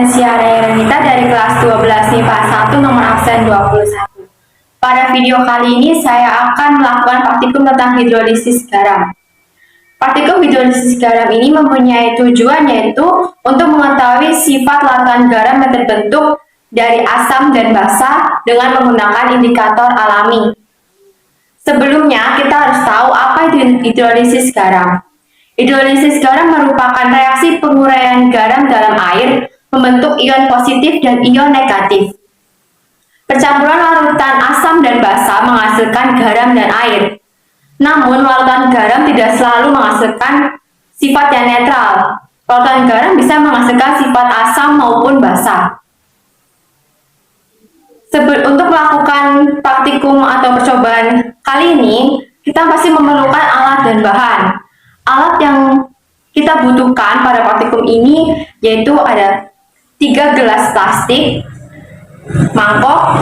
Hortensia Renita dari kelas 12 MIPA 1 nomor absen 21. Pada video kali ini saya akan melakukan praktikum tentang hidrolisis garam. Praktikum hidrolisis garam ini mempunyai tujuan yaitu untuk mengetahui sifat larutan garam yang terbentuk dari asam dan basa dengan menggunakan indikator alami. Sebelumnya kita harus tahu apa itu hidrolisis garam. Hidrolisis garam merupakan reaksi penguraian garam dalam air membentuk ion positif dan ion negatif. Percampuran larutan asam dan basa menghasilkan garam dan air. Namun, larutan garam tidak selalu menghasilkan sifat yang netral. Larutan garam bisa menghasilkan sifat asam maupun basa. Untuk melakukan praktikum atau percobaan kali ini, kita pasti memerlukan alat dan bahan. Alat yang kita butuhkan pada praktikum ini yaitu ada 3 gelas plastik, mangkok,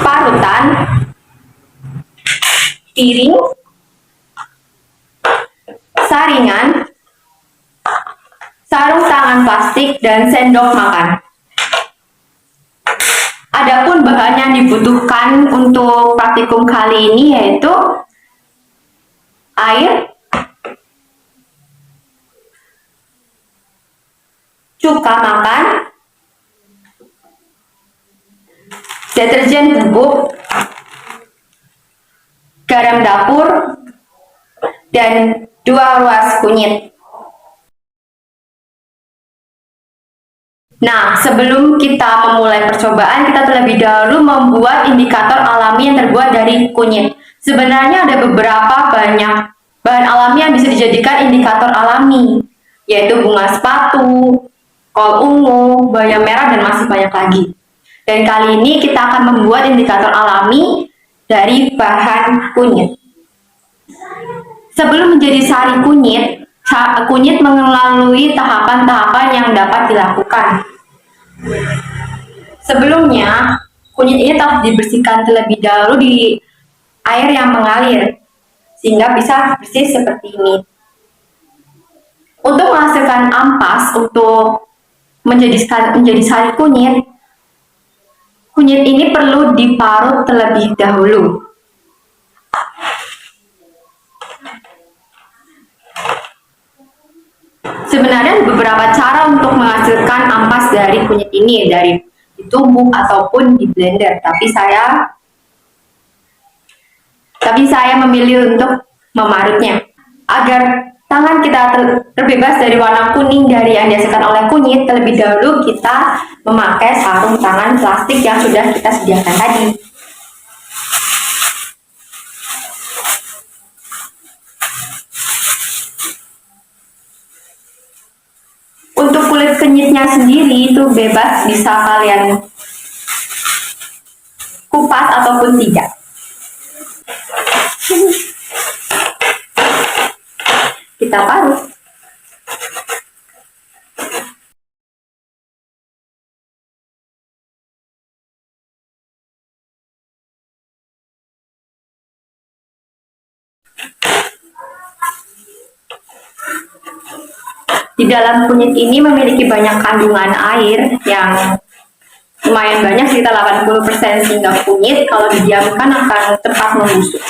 parutan, piring, saringan, sarung tangan plastik, dan sendok makan. Adapun bahan yang dibutuhkan untuk praktikum kali ini yaitu air, cuka makan, deterjen bubuk, garam dapur, dan 2 ruas kunyit. Nah, sebelum kita memulai percobaan, kita terlebih dahulu membuat indikator alami yang terbuat dari kunyit. Sebenarnya ada beberapa banyak bahan alami yang bisa dijadikan indikator alami, yaitu bunga sepatu, kol ungu, bayam merah, dan masih banyak lagi. Dan kali ini kita akan membuat indikator alami dari bahan kunyit. Sebelum menjadi sari kunyit, kunyit melalui tahapan-tahapan yang dapat dilakukan. Sebelumnya, kunyit ini telah dibersihkan terlebih dahulu di air yang mengalir, sehingga bisa bersih seperti ini. Untuk menghasilkan ampas untuk menjadi sari kunyit, kunyit ini perlu diparut terlebih dahulu. Sebenarnya ada beberapa cara untuk menghasilkan ampas dari kunyit ini, dari ditumbuk ataupun di blender, tapi saya memilih untuk memarutnya. Agar tangan kita terbebas dari warna kuning dari yang dihasilkan oleh kunyit, terlebih dahulu kita memakai sarung tangan plastik yang sudah kita sediakan tadi. Untuk kulit kunyitnya sendiri itu bebas, bisa kalian kupas ataupun tidak. Kita parut. Di dalam kunyit ini memiliki banyak kandungan air yang lumayan banyak, sekitar 80%, sehingga kunyit kalau didiamkan akan cepat membusuk.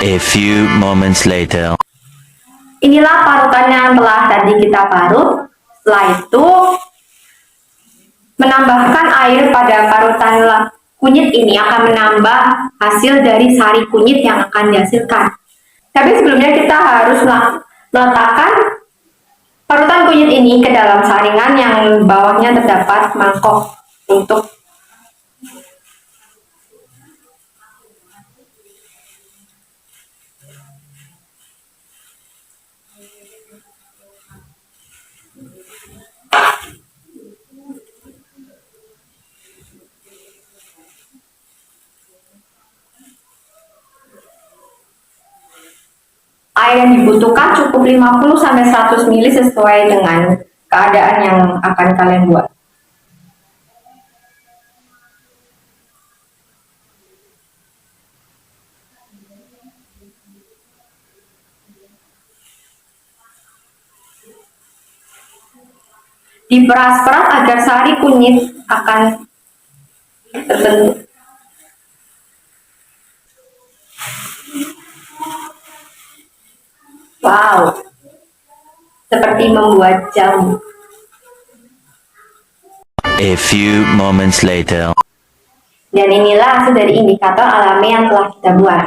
A few moments later. Inilah parutan yang telah tadi kita parut. Setelah itu, menambahkan air pada parutan kunyit ini akan menambah hasil dari sari kunyit yang akan dihasilkan. Tapi sebelumnya kita harus meletakkan parutan kunyit ini ke dalam saringan yang bawahnya terdapat mangkok untuk air yang dibutuhkan cukup 50-100 ml sesuai dengan keadaan yang akan kalian buat. Diperas-peras agar sari kunyit akan terbentuk. Wow, seperti membuat jamu. A few moments later. Dan inilah hasil dari indikator alami yang telah kita buat.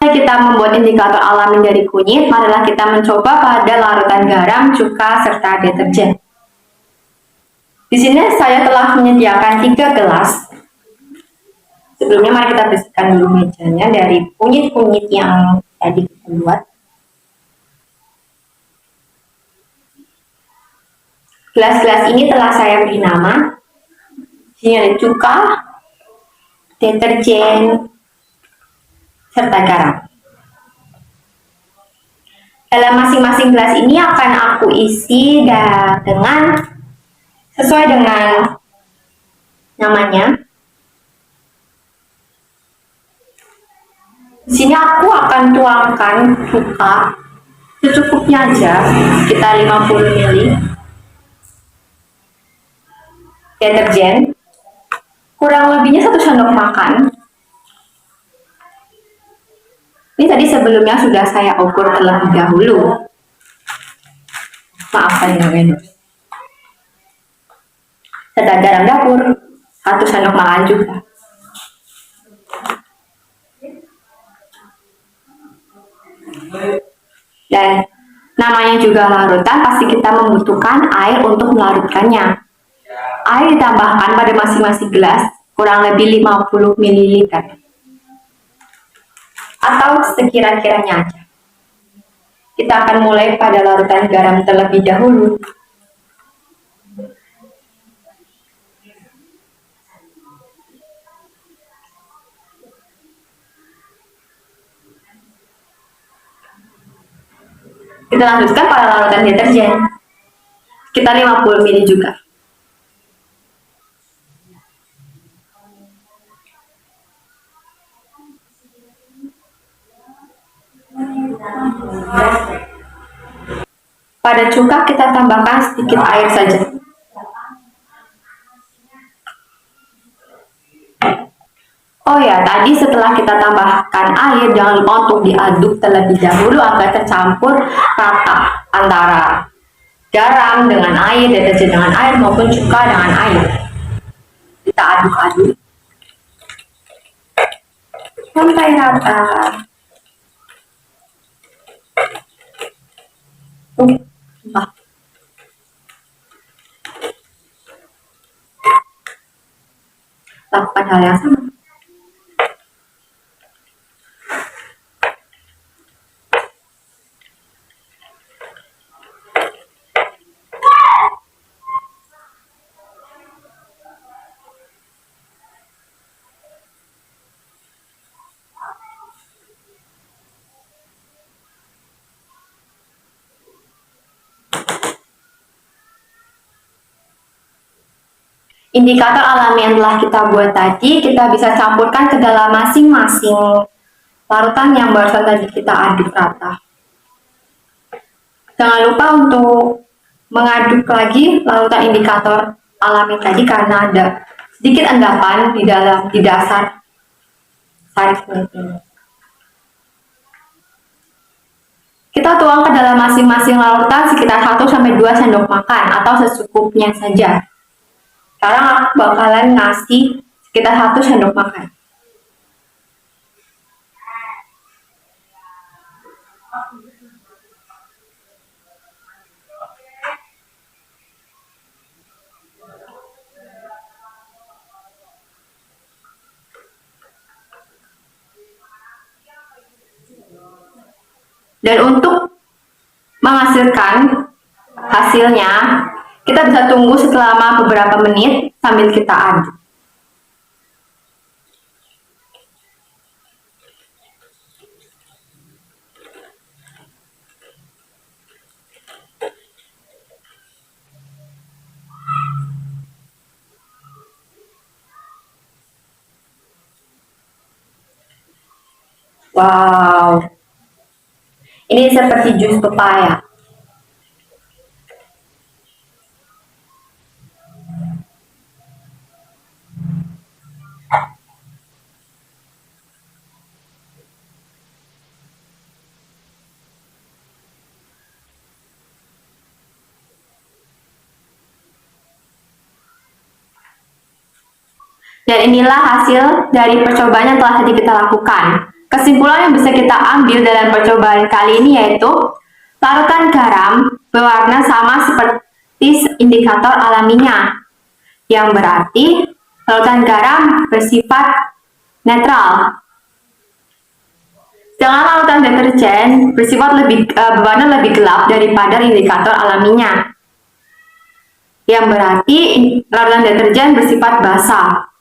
Kita membuat indikator alami dari kunyit, marilah kita mencoba pada larutan garam, cuka, serta deterjen. Di sini saya telah menyediakan 3 gelas. Sebelumnya mari kita bersihkan dulu mejanya dari kunyit-kunyit yang tadi kita buat. Gelas-gelas ini telah saya beri nama. Di sini ada cuka, deterjen, serta garam. Dalam masing-masing gelas ini akan aku isi dengan sesuai dengan namanya. Di sini aku akan tuangkan cuka secukupnya aja, sekitar 50 ml. Deterjen kurang lebihnya 1 sendok makan. Ini tadi sebelumnya sudah saya ukur terlebih dahulu. Maafkan ini. Serta garam dapur 1 sendok makan juga. Dan namanya juga larutan, pasti kita membutuhkan air untuk melarutkannya. Air ditambahkan pada masing-masing gelas kurang lebih 50 ml. Atau sekira-kiranya aja. Kita akan mulai pada larutan garam terlebih dahulu. Kita lanjutkan pada larutan deterjen, sekitar 50 ml juga. Pada cuka kita tambahkan sedikit air saja. Oh ya, tadi setelah kita tambahkan air, jangan lupa untuk diaduk terlebih dahulu agar tercampur rata antara garam dengan air, deterjen dengan air, maupun cuka dengan air. Kita aduk-aduk sampai rata. Lakukan hal yang sama. Indikator alami yang telah kita buat tadi, kita bisa campurkan ke dalam masing-masing larutan yang barusan tadi kita aduk rata. Jangan lupa untuk mengaduk lagi larutan indikator alami tadi karena ada sedikit endapan di dasar sari kunyit ini. Kita tuang ke dalam masing-masing larutan sekitar 1-2 sendok makan atau secukupnya saja. Sekarang aku bakalan ngasih sekitar 1 sendok makan. Dan untuk menghasilkan hasilnya, kita bisa tunggu selama beberapa menit sambil kita aduk. Wow, ini seperti jus pepaya. Dan inilah hasil dari percobaan yang telah tadi kita lakukan. Kesimpulan yang bisa kita ambil dalam percobaan kali ini yaitu larutan garam berwarna sama seperti indikator alaminya, yang berarti larutan garam bersifat netral. Sedangkan larutan deterjen bersifat berwarna lebih gelap daripada indikator alaminya, yang berarti larutan deterjen bersifat basah.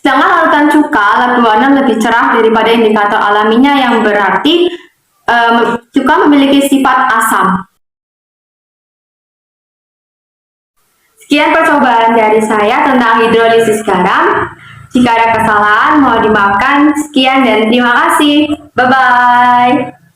Sedangkan larutan cuka berwarna lebih cerah daripada indikator alaminya, yang berarti cuka memiliki sifat asam. Sekian percobaan dari saya tentang hidrolisis garam. Jika ada kesalahan mohon dimaafkan. Sekian dan terima kasih. Bye-bye.